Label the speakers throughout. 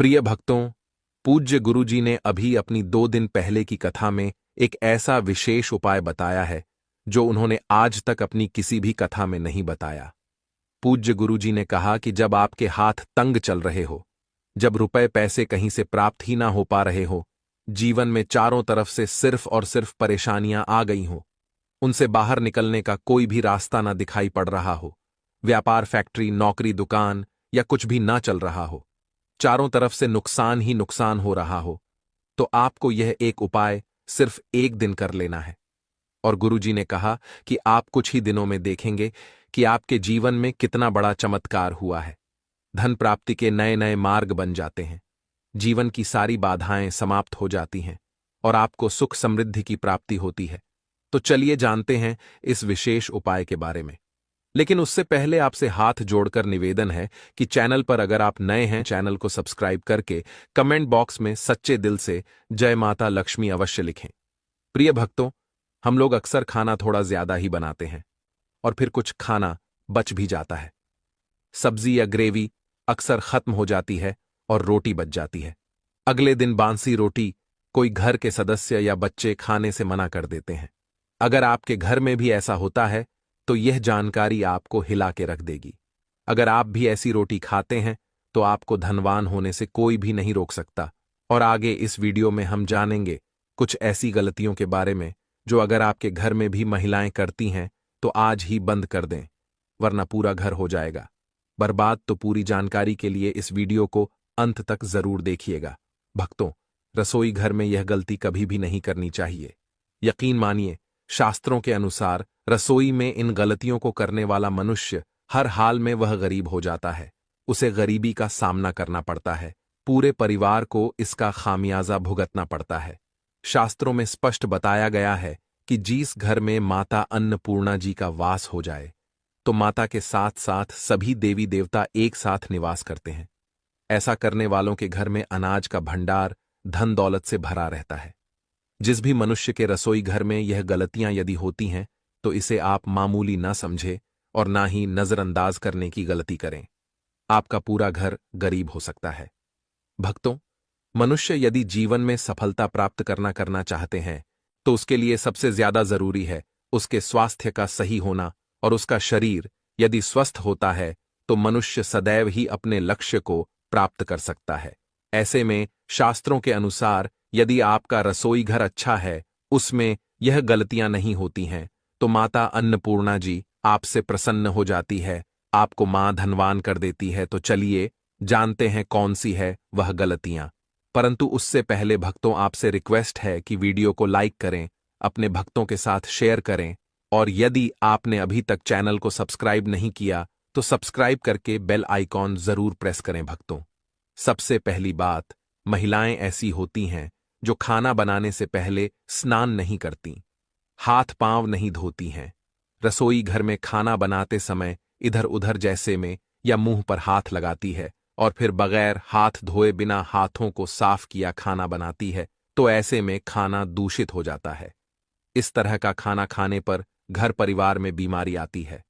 Speaker 1: प्रिय भक्तों, पूज्य गुरुजी ने अभी अपनी 2 दिन पहले की कथा में एक ऐसा विशेष उपाय बताया है जो उन्होंने आज तक अपनी किसी भी कथा में नहीं बताया। पूज्य गुरुजी ने कहा कि जब आपके हाथ तंग चल रहे हो, जब रुपए पैसे कहीं से प्राप्त ही ना हो पा रहे हो, जीवन में चारों तरफ से सिर्फ और सिर्फ परेशानियां आ गई हो, उनसे बाहर निकलने का कोई भी रास्ता ना दिखाई पड़ रहा हो, व्यापार, फैक्ट्री, नौकरी, दुकान या कुछ भी ना चल रहा हो, चारों तरफ से नुकसान ही नुकसान हो रहा हो, तो आपको यह एक उपाय सिर्फ 1 दिन कर लेना है। और गुरुजी ने कहा कि आप कुछ ही दिनों में देखेंगे कि आपके जीवन में कितना बड़ा चमत्कार हुआ है। धन प्राप्ति के नए नए मार्ग बन जाते हैं, जीवन की सारी बाधाएं समाप्त हो जाती हैं और आपको सुख समृद्धि की प्राप्ति होती है। तो चलिए जानते हैं इस विशेष उपाय के बारे में। लेकिन उससे पहले आपसे हाथ जोड़कर निवेदन है कि चैनल पर अगर आप नए हैं, चैनल को सब्सक्राइब करके कमेंट बॉक्स में सच्चे दिल से जय माता लक्ष्मी अवश्य लिखें। प्रिय भक्तों, हम लोग अक्सर खाना थोड़ा ज्यादा ही बनाते हैं और फिर कुछ खाना बच भी जाता है। सब्जी या ग्रेवी अक्सर खत्म हो जाती है और रोटी बच जाती है। अगले दिन बांसी रोटी कोई घर के सदस्य या बच्चे खाने से मना कर देते हैं। अगर आपके घर में भी ऐसा होता है तो यह जानकारी आपको हिला के रख देगी। अगर आप भी ऐसी रोटी खाते हैं तो आपको धनवान होने से कोई भी नहीं रोक सकता। और आगे इस वीडियो में हम जानेंगे कुछ ऐसी गलतियों के बारे में जो अगर आपके घर में भी महिलाएं करती हैं तो आज ही बंद कर दें, वरना पूरा घर हो जाएगा बर्बाद। तो पूरी जानकारी के लिए इस वीडियो को अंत तक जरूर देखिएगा। भक्तों, रसोई घर में यह गलती कभी भी नहीं करनी चाहिए। यकीन मानिए, शास्त्रों के अनुसार रसोई में इन गलतियों को करने वाला मनुष्य हर हाल में वह गरीब हो जाता है। उसे गरीबी का सामना करना पड़ता है, पूरे परिवार को इसका खामियाजा भुगतना पड़ता है। शास्त्रों में स्पष्ट बताया गया है कि जिस घर में माता अन्नपूर्णा जी का वास हो जाए तो माता के साथ साथ सभी देवी देवता एक साथ निवास करते हैं। ऐसा करने वालों के घर में अनाज का भंडार धन दौलत से भरा रहता है। जिस भी मनुष्य के रसोई घर में यह गलतियां यदि होती हैं तो इसे आप मामूली ना समझे और ना ही नजरअंदाज करने की गलती करें। आपका पूरा घर गरीब हो सकता है। भक्तों, मनुष्य यदि जीवन में सफलता प्राप्त करना चाहते हैं तो उसके लिए सबसे ज्यादा जरूरी है उसके स्वास्थ्य का सही होना। और उसका शरीर यदि स्वस्थ होता है तो मनुष्य सदैव ही अपने लक्ष्य को प्राप्त कर सकता है। ऐसे में शास्त्रों के अनुसार यदि आपका रसोई घर अच्छा है, उसमें यह गलतियां नहीं होती हैं, तो माता अन्नपूर्णा जी आपसे प्रसन्न हो जाती है, आपको मां धनवान कर देती है। तो चलिए जानते हैं कौन सी है वह गलतियां। परंतु उससे पहले भक्तों, आपसे रिक्वेस्ट है कि वीडियो को लाइक करें, अपने भक्तों के साथ शेयर करें और यदि आपने अभी तक चैनल को सब्सक्राइब नहीं किया तो सब्सक्राइब करके बेल आइकॉन जरूर प्रेस करें। भक्तों, सबसे पहली बात, महिलाएं ऐसी होती हैं जो खाना बनाने से पहले स्नान नहीं करती, हाथ पांव नहीं धोती हैं, रसोई घर में खाना बनाते समय इधर उधर जैसे में या मुंह पर हाथ लगाती है और फिर बगैर हाथ धोए बिना हाथों को साफ किया खाना बनाती है। तो ऐसे में खाना दूषित हो जाता है। इस तरह का खाना खाने पर घर परिवार में बीमारी आती है।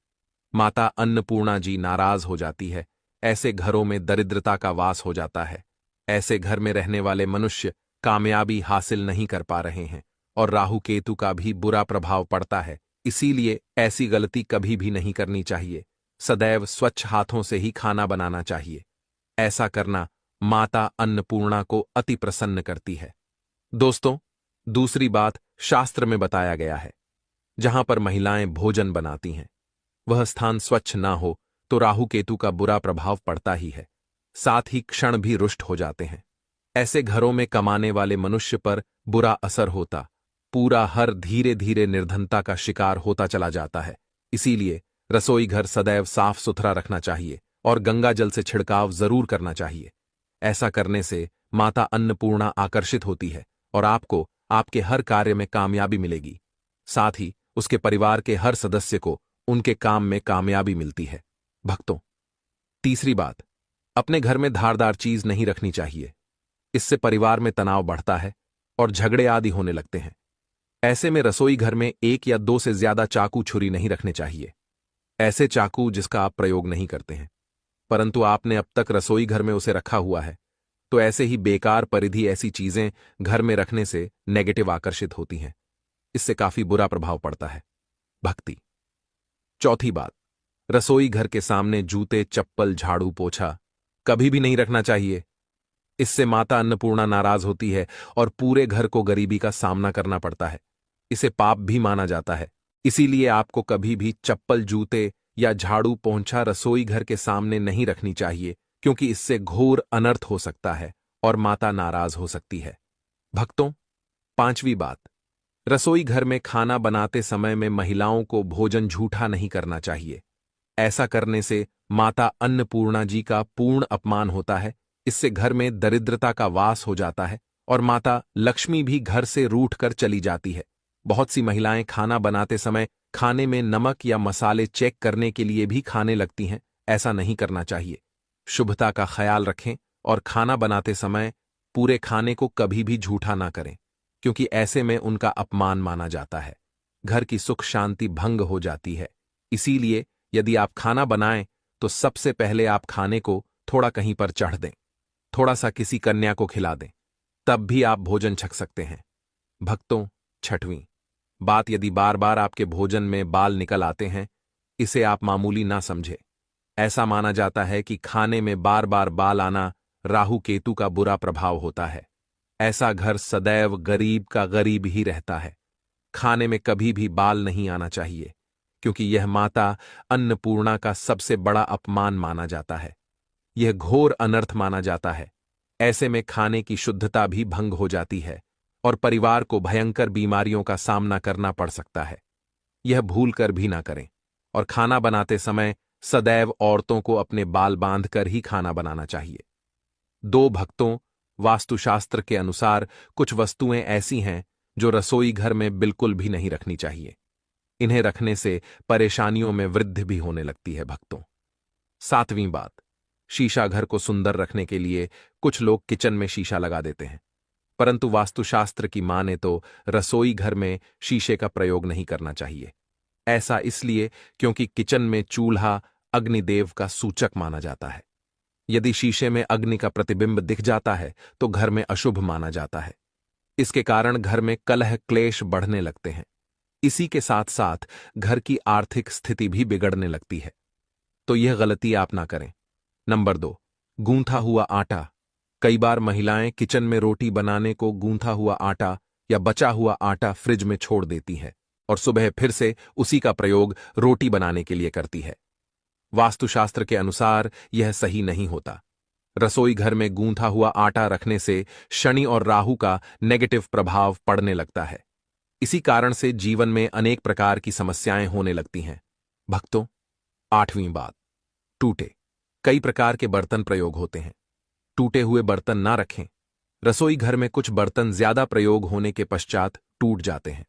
Speaker 1: माता अन्नपूर्णा जी नाराज हो जाती है। ऐसे घरों में दरिद्रता का वास हो जाता है। ऐसे घर में रहने वाले मनुष्य कामयाबी हासिल नहीं कर पा रहे हैं और राहु केतु का भी बुरा प्रभाव पड़ता है। इसीलिए ऐसी गलती कभी भी नहीं करनी चाहिए। सदैव स्वच्छ हाथों से ही खाना बनाना चाहिए। ऐसा करना माता अन्नपूर्णा को अति प्रसन्न करती है। दोस्तों, दूसरी बात, शास्त्र में बताया गया है जहां पर महिलाएं भोजन बनाती हैं वह स्थान स्वच्छ ना हो तो राहु केतु का बुरा प्रभाव पड़ता ही है, साथ ही क्षण भी रुष्ट हो जाते हैं। ऐसे घरों में कमाने वाले मनुष्य पर बुरा असर होता, पूरा हर धीरे धीरे निर्धनता का शिकार होता चला जाता है। इसीलिए रसोई घर सदैव साफ सुथरा रखना चाहिए और गंगा जल से छिड़काव जरूर करना चाहिए। ऐसा करने से माता अन्नपूर्णा आकर्षित होती है और आपको आपके हर कार्य में कामयाबी मिलेगी। साथ ही उसके परिवार के हर सदस्य को उनके काम में कामयाबी मिलती है। भक्तों, तीसरी बात, अपने घर में धारदार चीज नहीं रखनी चाहिए। इससे परिवार में तनाव बढ़ता है और झगड़े आदि होने लगते हैं। ऐसे में रसोई घर में 1 या 2 से ज्यादा चाकू छुरी नहीं रखने चाहिए। ऐसे चाकू जिसका आप प्रयोग नहीं करते हैं परंतु आपने अब तक रसोई घर में उसे रखा हुआ है, तो ऐसे ही बेकार परिधि ऐसी चीजें घर में रखने से नेगेटिव आकर्षित होती हैं। इससे काफी बुरा प्रभाव पड़ता है। भक्ति। चौथी बात, रसोई घर के सामने जूते, चप्पल, झाड़ू, पोछा कभी भी नहीं रखना चाहिए। इससे माता अन्नपूर्णा नाराज होती है और पूरे घर को गरीबी का सामना करना पड़ता है। इसे पाप भी माना जाता है। इसीलिए आपको कभी भी चप्पल, जूते या झाड़ू, पोंछा रसोई घर के सामने नहीं रखनी चाहिए, क्योंकि इससे घोर अनर्थ हो सकता है और माता नाराज हो सकती है। भक्तों, पांचवी बात, रसोई घर में खाना बनाते समय में महिलाओं को भोजन झूठा नहीं करना चाहिए। ऐसा करने से माता अन्नपूर्णा जी का पूर्ण अपमान होता है। इससे घर में दरिद्रता का वास हो जाता है और माता लक्ष्मी भी घर से रूठ कर चली जाती है। बहुत सी महिलाएं खाना बनाते समय खाने में नमक या मसाले चेक करने के लिए भी खाने लगती हैं। ऐसा नहीं करना चाहिए। शुभता का ख्याल रखें और खाना बनाते समय पूरे खाने को कभी भी झूठा ना करें, क्योंकि ऐसे में उनका अपमान माना जाता है। घर की सुख शांति भंग हो जाती है। इसीलिए यदि आप खाना बनाएं तो सबसे पहले आप खाने को थोड़ा कहीं पर चढ़ दें, थोड़ा सा किसी कन्या को खिला दें, तब भी आप भोजन छक सकते हैं। भक्तों, छठवीं बात, यदि बार बार आपके भोजन में बाल निकल आते हैं, इसे आप मामूली ना समझें। ऐसा माना जाता है कि खाने में बार बार बाल आना राहु केतु का बुरा प्रभाव होता है। ऐसा घर सदैव गरीब का गरीब ही रहता है। खाने में कभी भी बाल नहीं आना चाहिए, क्योंकि यह माता अन्नपूर्णा का सबसे बड़ा अपमान माना जाता है। यह घोर अनर्थ माना जाता है। ऐसे में खाने की शुद्धता भी भंग हो जाती है और परिवार को भयंकर बीमारियों का सामना करना पड़ सकता है। यह भूल कर भी ना करें और खाना बनाते समय सदैव औरतों को अपने बाल बांधकर ही खाना बनाना चाहिए। दो भक्तों, वास्तुशास्त्र के अनुसार कुछ वस्तुएं ऐसी हैं जो रसोई घर में बिल्कुल भी नहीं रखनी चाहिए। इन्हें रखने से परेशानियों में वृद्धि भी होने लगती है। भक्तों, सातवीं बात, शीशा घर को सुंदर रखने के लिए कुछ लोग किचन में शीशा लगा देते हैं, परंतु वास्तुशास्त्र की माने तो रसोई घर में शीशे का प्रयोग नहीं करना चाहिए। ऐसा इसलिए क्योंकि किचन में चूल्हा अग्निदेव का सूचक माना जाता है। यदि शीशे में अग्नि का प्रतिबिंब दिख जाता है तो घर में अशुभ माना जाता है। इसके कारण घर में कलह क्लेश बढ़ने लगते हैं। इसी के साथ साथ घर की आर्थिक स्थिति भी बिगड़ने लगती है। तो यह गलती आप ना करें। नंबर 2, गूंथा हुआ आटा। कई बार महिलाएं किचन में रोटी बनाने को गूंथा हुआ आटा या बचा हुआ आटा फ्रिज में छोड़ देती हैं और सुबह फिर से उसी का प्रयोग रोटी बनाने के लिए करती है। वास्तुशास्त्र के अनुसार यह सही नहीं होता। रसोई घर में गूंथा हुआ आटा रखने से शनि और राहु का नेगेटिव प्रभाव पड़ने लगता है। इसी कारण से जीवन में अनेक प्रकार की समस्याएं होने लगती हैं। भक्तों, आठवीं बात, टूटे। कई प्रकार के बर्तन प्रयोग होते हैं। टूटे हुए बर्तन ना रखें। रसोई घर में कुछ बर्तन ज्यादा प्रयोग होने के पश्चात टूट जाते हैं,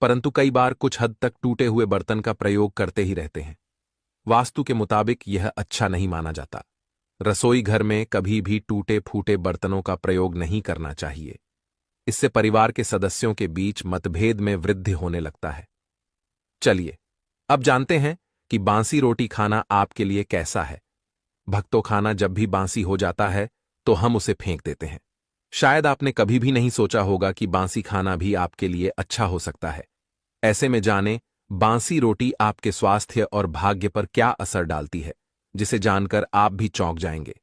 Speaker 1: परंतु कई बार कुछ हद तक टूटे हुए बर्तन का प्रयोग करते ही रहते हैं। वास्तु के मुताबिक यह अच्छा नहीं माना जाता। रसोई घर में कभी भी टूटे फूटे बर्तनों का प्रयोग नहीं करना चाहिए। इससे परिवार के सदस्यों के बीच मतभेद में वृद्धि होने लगता है। चलिए अब जानते हैं कि बासी रोटी खाना आपके लिए कैसा है। भक्तों, खाना जब भी बासी हो जाता है तो हम उसे फेंक देते हैं। शायद आपने कभी भी नहीं सोचा होगा कि बासी खाना भी आपके लिए अच्छा हो सकता है। ऐसे में जाने बासी रोटी आपके स्वास्थ्य और भाग्य पर क्या असर डालती है, जिसे जानकर आप भी चौंक जाएंगे।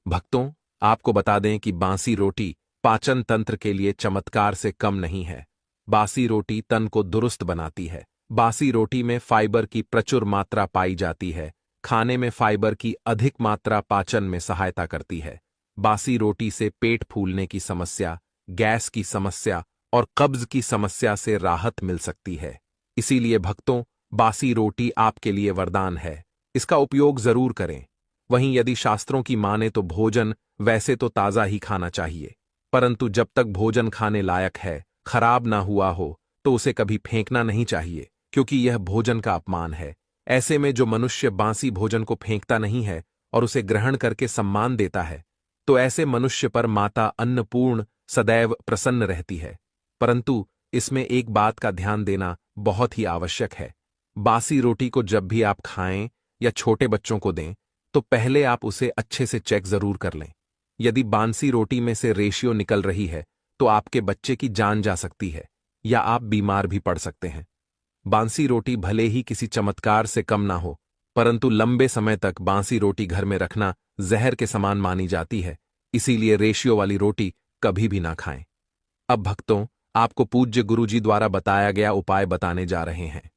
Speaker 1: भक्तों, आपको बता दें कि बासी रोटी पाचन तंत्र के लिए चमत्कार से कम नहीं है। बासी रोटी तन को दुरुस्त बनाती है। बासी रोटी में फाइबर की प्रचुर मात्रा पाई जाती है। खाने में फाइबर की अधिक मात्रा पाचन में सहायता करती है। बासी रोटी से पेट फूलने की समस्या, गैस की समस्या और कब्ज की समस्या से राहत मिल सकती है। इसीलिए भक्तों, बासी रोटी आपके लिए वरदान है। इसका उपयोग जरूर करें। वहीं यदि शास्त्रों की माने तो भोजन वैसे तो ताज़ा ही खाना चाहिए, परंतु जब तक भोजन खाने लायक है, खराब ना हुआ हो, तो उसे कभी फेंकना नहीं चाहिए, क्योंकि यह भोजन का अपमान है। ऐसे में जो मनुष्य बासी भोजन को फेंकता नहीं है और उसे ग्रहण करके सम्मान देता है, तो ऐसे मनुष्य पर माता अन्नपूर्ण सदैव प्रसन्न रहती है। परंतु इसमें एक बात का ध्यान देना बहुत ही आवश्यक है। बासी रोटी को जब भी आप खाएं या छोटे बच्चों को दें, तो पहले आप उसे अच्छे से चेक जरूर कर लें। यदि बांसी रोटी में से रेशियो निकल रही है तो आपके बच्चे की जान जा सकती है या आप बीमार भी पड़ सकते हैं। बांसी रोटी भले ही किसी चमत्कार से कम ना हो, परंतु लंबे समय तक बांसी रोटी घर में रखना जहर के समान मानी जाती है, इसीलिए रेशियो वाली रोटी कभी भी ना खाएं। अब भक्तों, आपको पूज्य गुरुजी द्वारा बताया गया उपाय बताने जा रहे हैं।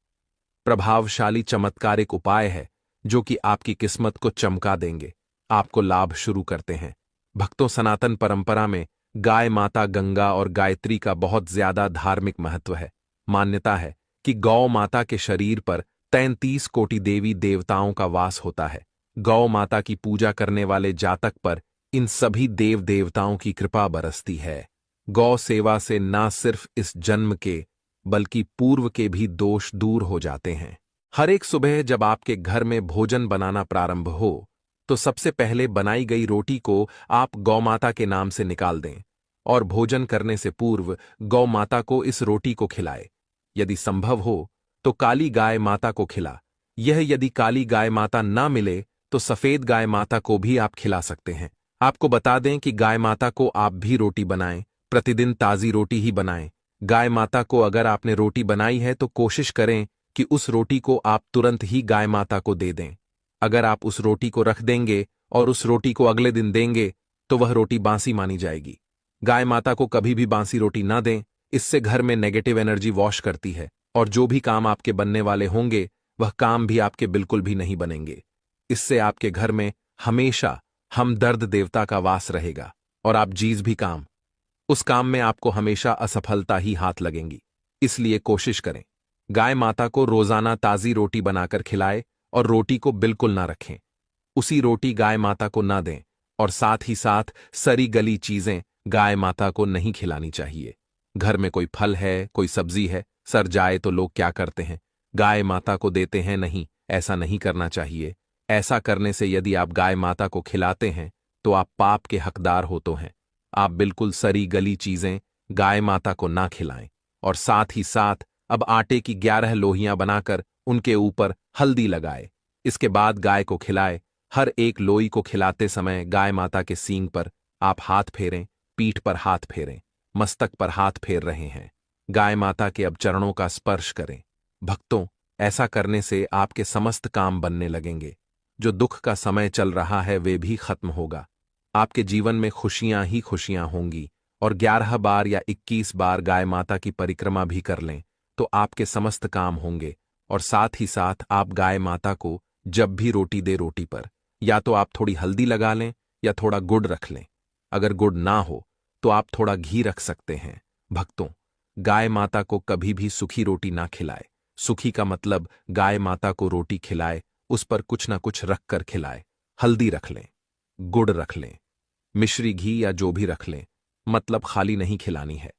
Speaker 1: प्रभावशाली चमत्कारिक उपाय है जो कि आपकी किस्मत को चमका देंगे, आपको लाभ शुरू करते हैं। भक्तों, सनातन परंपरा में गाय माता गंगा और गायत्री का बहुत ज्यादा धार्मिक महत्व है। मान्यता है कि गौ माता के शरीर पर 33 कोटि देवी देवताओं का वास होता है। गौ माता की पूजा करने वाले जातक पर इन सभी देव देवताओं की कृपा बरसती है। गौ सेवा से ना सिर्फ इस जन्म के बल्कि पूर्व के भी दोष दूर हो जाते हैं। हर एक सुबह जब आपके घर में भोजन बनाना प्रारंभ हो तो सबसे पहले बनाई गई रोटी को आप गौ माता के नाम से निकाल दें और भोजन करने से पूर्व गौ माता को इस रोटी को खिलाए। यदि संभव हो तो काली गाय माता को खिला। यह यदि काली गाय माता ना मिले तो सफेद गाय माता को भी आप खिला सकते हैं। आपको बता दें कि गाय माता को आप भी रोटी बनाएं, प्रतिदिन ताजी रोटी ही बनाएं। गाय माता को अगर आपने रोटी बनाई है तो कोशिश करें कि उस रोटी को आप तुरंत ही गाय माता को दे दें। अगर आप उस रोटी को रख देंगे और उस रोटी को अगले दिन देंगे तो वह रोटी बासी मानी जाएगी। गाय माता को कभी भी बासी रोटी ना दें, इससे घर में नेगेटिव एनर्जी वॉश करती है और जो भी काम आपके बनने वाले होंगे वह काम भी आपके बिल्कुल भी नहीं बनेंगे। इससे आपके घर में हमेशा हमदर्द देवता का वास रहेगा और आप जिस भी काम उस काम में आपको हमेशा असफलता ही हाथ लगेंगी। इसलिए कोशिश करें गाय माता को रोजाना ताजी रोटी बनाकर खिलाए और रोटी को बिल्कुल ना रखें। उसी रोटी गाय माता को ना दें और साथ ही साथ सड़ी गली चीजें गाय माता को नहीं खिलानी चाहिए। घर में कोई फल है, कोई सब्जी है, सड़ जाए तो लोग क्या करते हैं, गाय माता को देते हैं। नहीं, ऐसा नहीं करना चाहिए। ऐसा करने से यदि आप गाय माता को खिलाते हैं तो आप पाप के हकदार होते हैं। आप बिल्कुल सड़ी गली चीजें गाय माता को ना खिलाएं और साथ ही साथ अब आटे की 11 लोहियां बनाकर उनके ऊपर हल्दी लगाए। इसके बाद गाय को खिलाए। हर एक लोई को खिलाते समय गाय माता के सींग पर आप हाथ फेरें, पीठ पर हाथ फेरें, मस्तक पर हाथ फेर रहे हैं। गाय माता के अब चरणों का स्पर्श करें। भक्तों, ऐसा करने से आपके समस्त काम बनने लगेंगे। जो दुख का समय चल रहा है वे भी खत्म होगा। आपके जीवन में खुशियां ही खुशियां होंगी और 11 बार या 21 बार गाय माता की परिक्रमा भी कर लें तो आपके समस्त काम होंगे। और साथ ही साथ आप गाय माता को जब भी रोटी दे, रोटी पर या तो आप थोड़ी हल्दी लगा लें या थोड़ा गुड़ रख लें। अगर गुड़ ना हो तो आप थोड़ा घी रख सकते हैं। भक्तों, गाय माता को कभी भी सूखी रोटी ना खिलाए। सूखी का मतलब गाय माता को रोटी खिलाए, उस पर कुछ ना कुछ रख कर खिलाए। हल्दी रख लें, गुड़ रख लें, मिश्री घी या जो भी रख लें, मतलब खाली नहीं खिलानी है।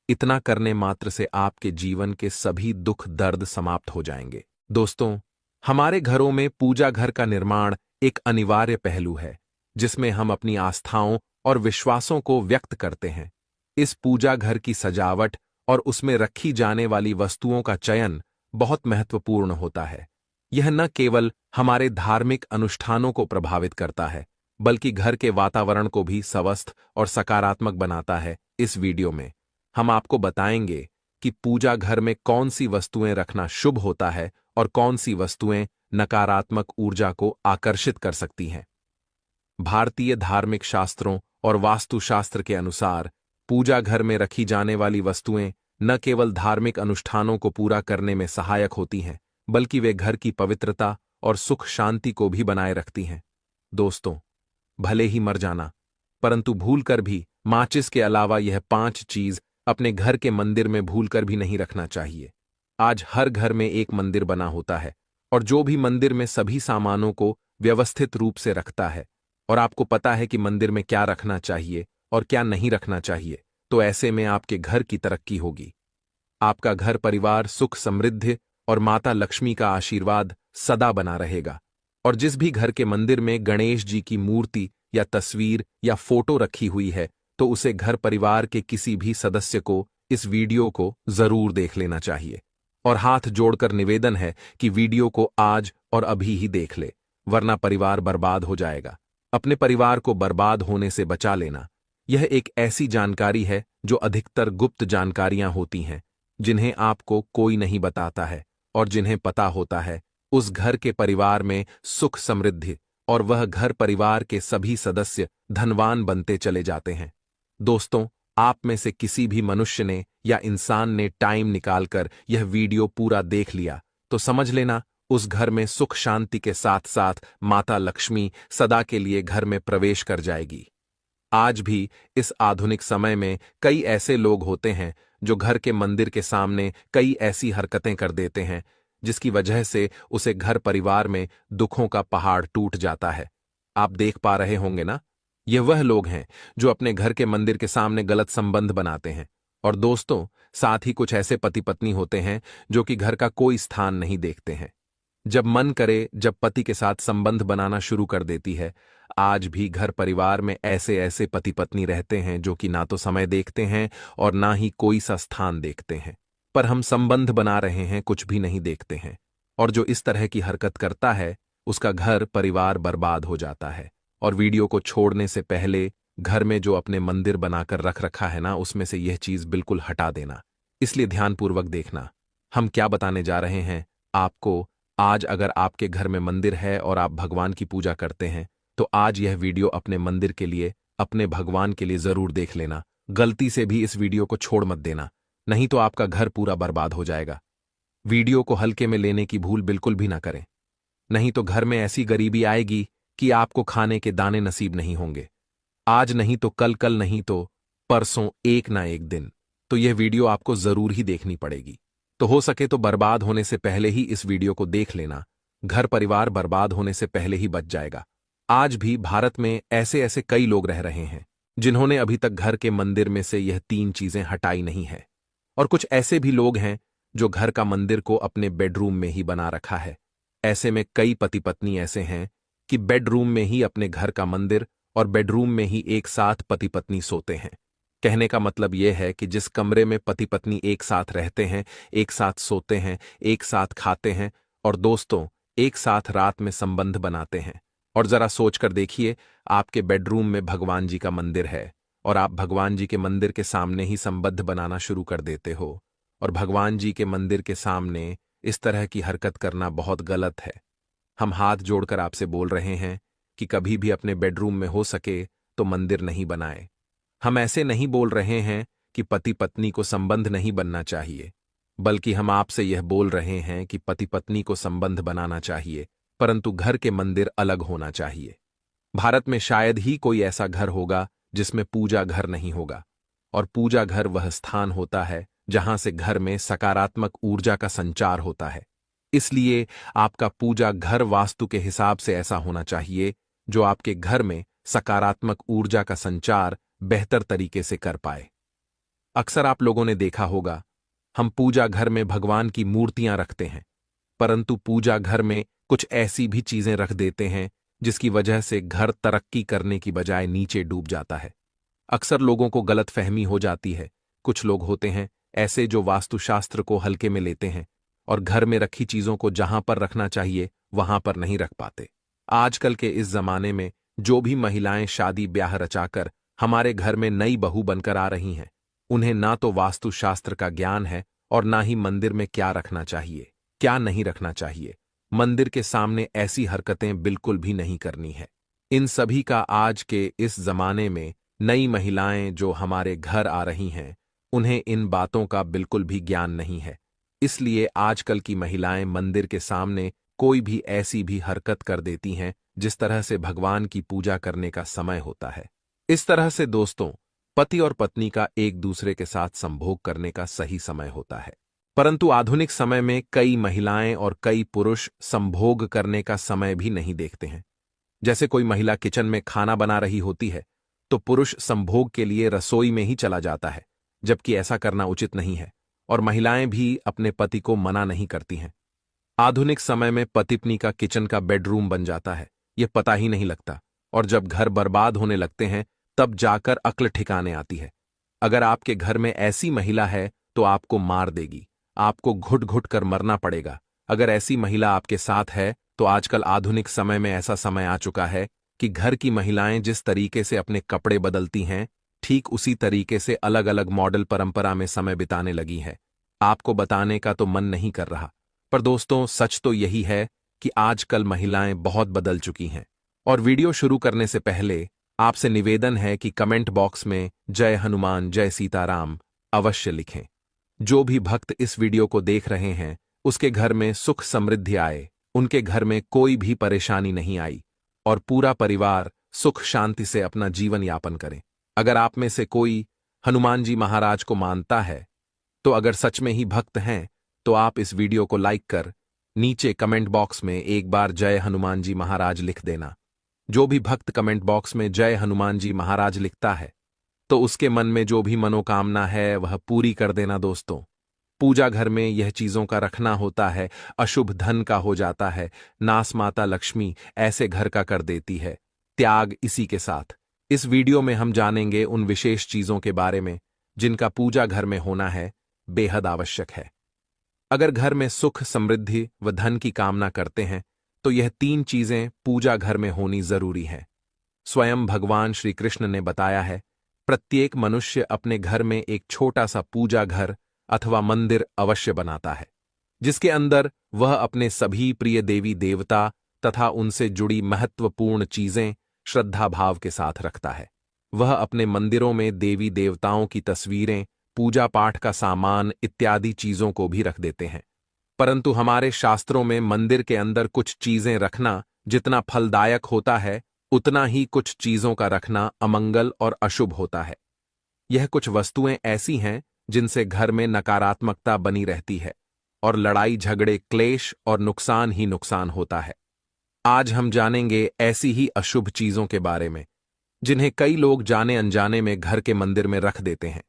Speaker 1: इतना करने मात्र से आपके जीवन के सभी दुख दर्द समाप्त हो जाएंगे। दोस्तों, हमारे घरों में पूजा घर का निर्माण एक अनिवार्य पहलू है जिसमें हम अपनी आस्थाओं और विश्वासों को व्यक्त करते हैं। इस पूजा घर की सजावट और उसमें रखी जाने वाली वस्तुओं का चयन बहुत महत्वपूर्ण होता है। यह न केवल हमारे धार्मिक अनुष्ठानों को प्रभावित करता है बल्कि घर के वातावरण को भी स्वस्थ और सकारात्मक बनाता है। इस वीडियो में हम आपको बताएंगे कि पूजा घर में कौन सी वस्तुएं रखना शुभ होता है और कौन सी वस्तुएं नकारात्मक ऊर्जा को आकर्षित कर सकती हैं। भारतीय धार्मिक शास्त्रों और वास्तुशास्त्र के अनुसार पूजा घर में रखी जाने वाली वस्तुएं न केवल धार्मिक अनुष्ठानों को पूरा करने में सहायक होती हैं बल्कि वे घर की पवित्रता और सुख शांति को भी बनाए रखती हैं। दोस्तों, भले ही मर जाना, परंतु भूलकर भी माचिस के अलावा यह 5 चीज अपने घर के मंदिर में भूलकर भी नहीं रखना चाहिए। आज हर घर में एक मंदिर बना होता है और जो भी मंदिर में सभी सामानों को व्यवस्थित रूप से रखता है और आपको पता है कि मंदिर में क्या रखना चाहिए और क्या नहीं रखना चाहिए, तो ऐसे में आपके घर की तरक्की होगी। आपका घर परिवार सुख समृद्धि और माता लक्ष्मी का आशीर्वाद सदा बना रहेगा। और जिस भी घर के मंदिर में गणेश जी की मूर्ति या तस्वीर या फोटो रखी हुई है तो उसे घर परिवार के किसी भी सदस्य को इस वीडियो को जरूर देख लेना चाहिए। और हाथ जोड़कर निवेदन है कि वीडियो को आज और अभी ही देख ले, वरना परिवार बर्बाद हो जाएगा। अपने परिवार को बर्बाद होने से बचा लेना, यह एक ऐसी जानकारी है जो अधिकतर गुप्त जानकारियां होती हैं, जिन्हें आपको कोई नहीं बताता है, और जिन्हें पता होता है उस घर के परिवार में सुख समृद्धि और वह घर परिवार के सभी सदस्य धनवान बनते चले जाते हैं। दोस्तों, आप में से किसी भी मनुष्य ने या इंसान ने टाइम निकालकर यह वीडियो पूरा देख लिया तो समझ लेना उस घर में सुख शांति के साथ साथ माता लक्ष्मी सदा के लिए घर में प्रवेश कर जाएगी। आज भी इस आधुनिक समय में कई ऐसे लोग होते हैं जो घर के मंदिर के सामने कई ऐसी हरकतें कर देते हैं जिसकी वजह से उसे घर परिवार में दुखों का पहाड़ टूट जाता है। आप देख पा रहे होंगे ना, ये वह लोग हैं जो अपने घर के मंदिर के सामने गलत संबंध बनाते हैं। और दोस्तों, साथ ही कुछ ऐसे पति पत्नी होते हैं जो कि घर का कोई स्थान नहीं देखते हैं। जब मन करे जब पति के साथ संबंध बनाना शुरू कर देती है। आज भी घर परिवार में ऐसे ऐसे पति पत्नी रहते हैं जो कि ना तो समय देखते हैं और ना ही कोई सा स्थान देखते हैं, पर हम संबंध बना रहे हैं कुछ भी नहीं देखते हैं। और जो इस तरह की हरकत करता है उसका घर परिवार बर्बाद हो जाता है। और वीडियो को छोड़ने से पहले घर में जो अपने मंदिर बनाकर रख रखा है ना, उसमें से यह चीज बिल्कुल हटा देना। इसलिए ध्यानपूर्वक देखना हम क्या बताने जा रहे हैं आपको। आज अगर आपके घर में मंदिर है और आप भगवान की पूजा करते हैं तो आज यह वीडियो अपने मंदिर के लिए, अपने भगवान के लिए जरूर देख लेना। गलती से भी इस वीडियो को छोड़ मत देना, नहीं तो आपका घर पूरा बर्बाद हो जाएगा। वीडियो को हल्के में लेने की भूल बिल्कुल भी ना करें, नहीं तो घर में ऐसी गरीबी आएगी कि आपको खाने के दाने नसीब नहीं होंगे। आज नहीं तो कल, कल नहीं तो परसों, एक ना एक दिन तो यह वीडियो आपको जरूर ही देखनी पड़ेगी। तो हो सके तो बर्बाद होने से पहले ही इस वीडियो को देख लेना, घर परिवार बर्बाद होने से पहले ही बच जाएगा। आज भी भारत में ऐसे ऐसे कई लोग रह रहे हैं जिन्होंने अभी तक घर के मंदिर में से यह 3 चीजें हटाई नहीं है। और कुछ ऐसे भी लोग हैं जो घर का मंदिर को अपने बेडरूम में ही बना रखा है। ऐसे में कई पति पत्नी ऐसे हैं कि बेडरूम में ही अपने घर का मंदिर और बेडरूम में ही एक साथ पति पत्नी सोते हैं। कहने का मतलब यह है कि जिस कमरे में पति पत्नी एक साथ रहते हैं, एक साथ सोते हैं, एक साथ खाते हैं और दोस्तों एक साथ रात में संबंध बनाते हैं। और जरा सोचकर देखिए, आपके बेडरूम में भगवान जी का मंदिर है और आप भगवान जी के मंदिर के सामने ही संबंध बनाना शुरू कर देते हो। और भगवान जी के मंदिर के सामने इस तरह की हरकत करना बहुत गलत है। हम हाथ जोड़कर आपसे बोल रहे हैं कि कभी भी अपने बेडरूम में हो सके तो मंदिर नहीं बनाए। हम ऐसे नहीं बोल रहे हैं कि पति पत्नी को संबंध नहीं बनना चाहिए, बल्कि हम आपसे यह बोल रहे हैं कि पति पत्नी को संबंध बनाना चाहिए, परंतु घर के मंदिर अलग होना चाहिए। भारत में शायद ही कोई ऐसा घर होगा जिसमें पूजा घर नहीं होगा। और पूजा घर वह स्थान होता है जहां से घर में सकारात्मक ऊर्जा का संचार होता है। इसलिए आपका पूजा घर वास्तु के हिसाब से ऐसा होना चाहिए जो आपके घर में सकारात्मक ऊर्जा का संचार बेहतर तरीके से कर पाए। अक्सर आप लोगों ने देखा होगा, हम पूजा घर में भगवान की मूर्तियां रखते हैं, परंतु पूजा घर में कुछ ऐसी भी चीजें रख देते हैं जिसकी वजह से घर तरक्की करने की बजाय नीचे डूब जाता है। अक्सर लोगों को गलतफहमी हो जाती है। कुछ लोग होते हैं ऐसे जो वास्तुशास्त्र को हल्के में लेते हैं और घर में रखी चीजों को जहां पर रखना चाहिए वहां पर नहीं रख पाते। आजकल के इस जमाने में जो भी महिलाएं शादी ब्याह रचाकर हमारे घर में नई बहू बनकर आ रही हैं, उन्हें ना तो वास्तुशास्त्र का ज्ञान है और ना ही मंदिर में क्या रखना चाहिए, क्या नहीं रखना चाहिए। मंदिर के सामने ऐसी हरकतें बिल्कुल भी नहीं करनी है। इन सभी का आज के इस जमाने में नई महिलाएं जो हमारे घर आ रही हैं, उन्हें इन बातों का बिल्कुल भी ज्ञान नहीं है। इसलिए आजकल की महिलाएं मंदिर के सामने कोई भी ऐसी भी हरकत कर देती हैं जिस तरह से भगवान की पूजा करने का समय होता है। इस तरह से दोस्तों, पति और पत्नी का एक दूसरे के साथ संभोग करने का सही समय होता है, परंतु आधुनिक समय में कई महिलाएं और कई पुरुष संभोग करने का समय भी नहीं देखते हैं। जैसे कोई महिला किचन में खाना बना रही होती है तो पुरुष संभोग के लिए रसोई में ही चला जाता है, जबकि ऐसा करना उचित नहीं है। और महिलाएं भी अपने पति को मना नहीं करती हैं। आधुनिक समय में पति पत्नी का किचन का बेडरूम बन जाता है, यह पता ही नहीं लगता। और जब घर बर्बाद होने लगते हैं तब जाकर अक्ल ठिकाने आती है। अगर आपके घर में ऐसी महिला है तो आपको मार देगी, आपको घुट घुट कर मरना पड़ेगा। अगर ऐसी महिला आपके साथ है तो आजकल आधुनिक समय में ऐसा समय आ चुका है कि घर की महिलाएं जिस तरीके से अपने कपड़े बदलती हैं, ठीक उसी तरीके से अलग अलग मॉडल परंपरा में समय बिताने लगी हैं। आपको बताने का तो मन नहीं कर रहा, पर दोस्तों सच तो यही है कि आजकल महिलाएं बहुत बदल चुकी हैं। और वीडियो शुरू करने से पहले आपसे निवेदन है कि कमेंट बॉक्स में जय हनुमान जय सीताराम अवश्य लिखें। जो भी भक्त इस वीडियो को देख रहे हैं उसके घर में सुख समृद्धि आए, उनके घर में कोई भी परेशानी नहीं आई और पूरा परिवार सुख शांति से अपना जीवन यापन करे। अगर आप में से कोई हनुमान जी महाराज को मानता है, तो अगर सच में ही भक्त हैं तो आप इस वीडियो को लाइक कर नीचे कमेंट बॉक्स में एक बार जय हनुमान जी महाराज लिख देना। जो भी भक्त कमेंट बॉक्स में जय हनुमान जी महाराज लिखता है तो उसके मन में जो भी मनोकामना है वह पूरी कर देना। दोस्तों, पूजा घर में यह चीजों का रखना होता है, अशुभ धन का हो जाता है, नास माता लक्ष्मी ऐसे घर का कर देती है। त्याग इसी के साथ इस वीडियो में हम जानेंगे उन विशेष चीजों के बारे में जिनका पूजा घर में होना है बेहद आवश्यक है। अगर घर में सुख समृद्धि व धन की कामना करते हैं तो यह 3 चीजें पूजा घर में होनी जरूरी है। स्वयं भगवान श्री कृष्ण ने बताया है, प्रत्येक मनुष्य अपने घर में एक छोटा सा पूजा घर अथवा मंदिर अवश्य बनाता है, जिसके अंदर वह अपने सभी प्रिय देवी देवता तथा उनसे जुड़ी महत्वपूर्ण चीजें श्रद्धा भाव के साथ रखता है। वह अपने मंदिरों में देवी देवताओं की तस्वीरें, पूजा पाठ का सामान इत्यादि चीजों को भी रख देते हैं। परंतु हमारे शास्त्रों में मंदिर के अंदर कुछ चीजें रखना जितना फलदायक होता है, उतना ही कुछ चीजों का रखना अमंगल और अशुभ होता है। यह कुछ वस्तुएं ऐसी हैं जिनसे घर में नकारात्मकता बनी रहती है और लड़ाई झगड़े क्लेश और नुकसान ही नुकसान होता है। आज हम जानेंगे ऐसी ही अशुभ चीजों के बारे में जिन्हें कई लोग जाने अनजाने में घर के मंदिर में रख देते हैं।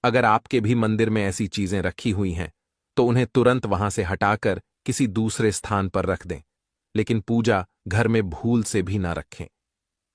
Speaker 1: अगर आपके भी मंदिर में ऐसी चीजें रखी हुई हैं तो उन्हें तुरंत वहां से हटाकर किसी दूसरे स्थान पर रख दें, लेकिन पूजा घर में भूल से भी ना रखें।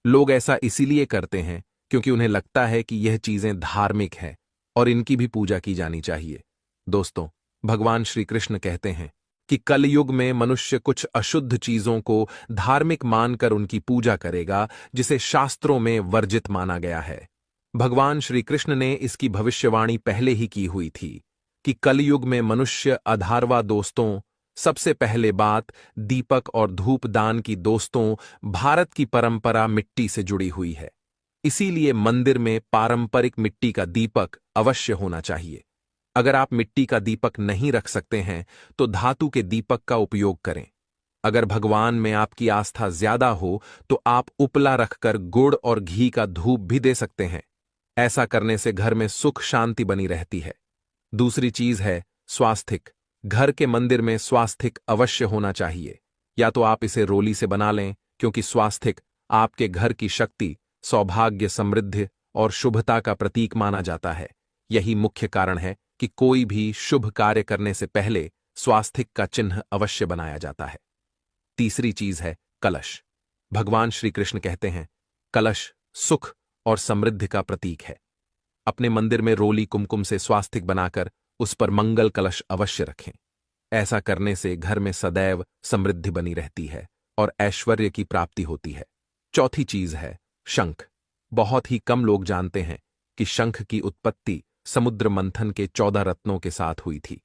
Speaker 1: लोग ऐसा इसीलिए करते हैं क्योंकि उन्हें लगता है कि यह चीजें धार्मिक हैं और इनकी भी पूजा की जानी चाहिए। दोस्तों, भगवान श्री कृष्ण कहते हैं कि कलयुग में मनुष्य कुछ अशुद्ध चीजों को धार्मिक मानकर उनकी पूजा करेगा, जिसे शास्त्रों में वर्जित माना गया है। भगवान श्री कृष्ण ने इसकी भविष्यवाणी पहले ही की हुई थी कि कलयुग में मनुष्य अधार्वा दोस्तों, सबसे पहले बात दीपक और धूप दान की दोस्तों, भारत की परंपरा मिट्टी से जुड़ी हुई है। इसीलिए मंदिर में पारंपरिक मिट्टी का दीपक अवश्य होना चाहिए। अगर आप मिट्टी का दीपक नहीं रख सकते हैं तो धातु के दीपक का उपयोग करें। अगर भगवान में आपकी आस्था ज्यादा हो तो आप उपला रखकर गुड़ और घी का धूप भी दे सकते हैं। ऐसा करने से घर में सुख शांति बनी रहती है। दूसरी चीज है स्वास्तिक। घर के मंदिर में स्वास्तिक अवश्य होना चाहिए। या तो आप इसे रोली से बना लें, क्योंकि स्वास्तिक आपके घर की शक्ति, सौभाग्य, समृद्धि और शुभता का प्रतीक माना जाता है। यही मुख्य कारण है कि कोई भी शुभ कार्य करने से पहले स्वास्तिक का चिन्ह अवश्य बनाया जाता है। तीसरी चीज है कलश। भगवान श्री कृष्ण कहते हैं, कलश सुख और समृद्धि का प्रतीक है। अपने मंदिर में रोली कुमकुम से स्वास्तिक बनाकर उस पर मंगल कलश अवश्य रखें। ऐसा करने से घर में सदैव समृद्धि बनी रहती है और ऐश्वर्य की प्राप्ति होती है। चौथी चीज है शंख। बहुत ही कम लोग जानते हैं कि शंख की उत्पत्ति समुद्र मंथन के 14 रत्नों के साथ हुई थी।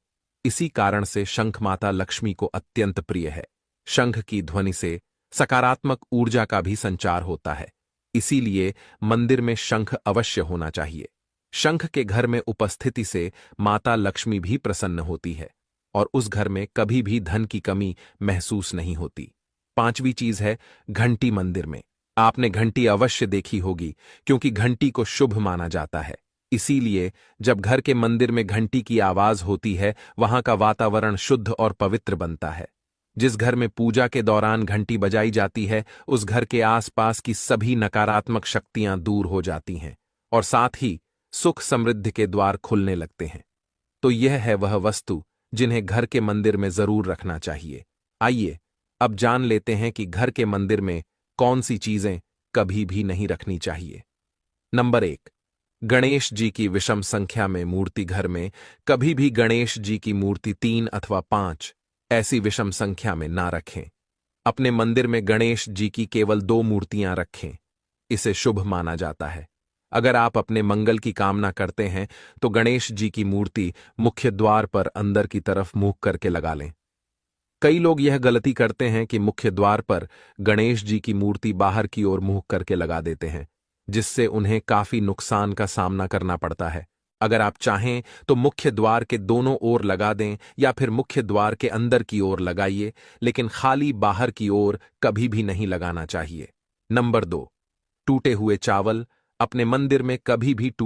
Speaker 1: इसी कारण से शंख माता लक्ष्मी को अत्यंत प्रिय है। शंख की ध्वनि से सकारात्मक ऊर्जा का भी संचार होता है। इसीलिए मंदिर में शंख अवश्य होना चाहिए। शंख के घर में उपस्थिति से माता लक्ष्मी भी प्रसन्न होती है और उस घर में कभी भी धन की कमी महसूस नहीं होती। पांचवी चीज है घंटी। मंदिर में आपने घंटी अवश्य देखी होगी, क्योंकि घंटी को शुभ माना जाता है। इसीलिए जब घर के मंदिर में घंटी की आवाज होती है, वहां का वातावरण शुद्ध और पवित्र बनता है। जिस घर में पूजा के दौरान घंटी बजाई जाती है, उस घर के आसपास की सभी नकारात्मक शक्तियां दूर हो जाती हैं और साथ ही सुख समृद्धि के द्वार खुलने लगते हैं। तो यह है वह वस्तु जिन्हें घर के मंदिर में जरूर रखना चाहिए। आइए अब जान लेते हैं कि घर के मंदिर में कौन सी चीजें कभी भी नहीं रखनी चाहिए। नंबर 1, गणेश जी की विषम संख्या में मूर्ति। घर में कभी भी गणेश जी की मूर्ति 3 अथवा 5 ऐसी विषम संख्या में ना रखें। अपने मंदिर में गणेश जी की केवल 2 मूर्तियां रखें। इसे शुभ माना जाता है। अगर आप अपने मंगल की कामना करते हैं तो गणेश जी की मूर्ति मुख्य द्वार पर अंदर की तरफ मुंह करके लगा लें। कई लोग यह गलती करते हैं कि मुख्य द्वार पर गणेश जी की मूर्ति बाहर की ओर मुंह करके लगा देते हैं, जिससे उन्हें काफी नुकसान का सामना करना पड़ता है। अगर आप चाहें तो मुख्य द्वार के दोनों ओर लगा दें या फिर मुख्य द्वार के अंदर की ओर लगाइए, लेकिन खाली बाहर की ओर कभी भी नहीं लगाना चाहिए। नंबर 2, टूटे हुए चावल। अपने मंदिर में कभी भी टूटे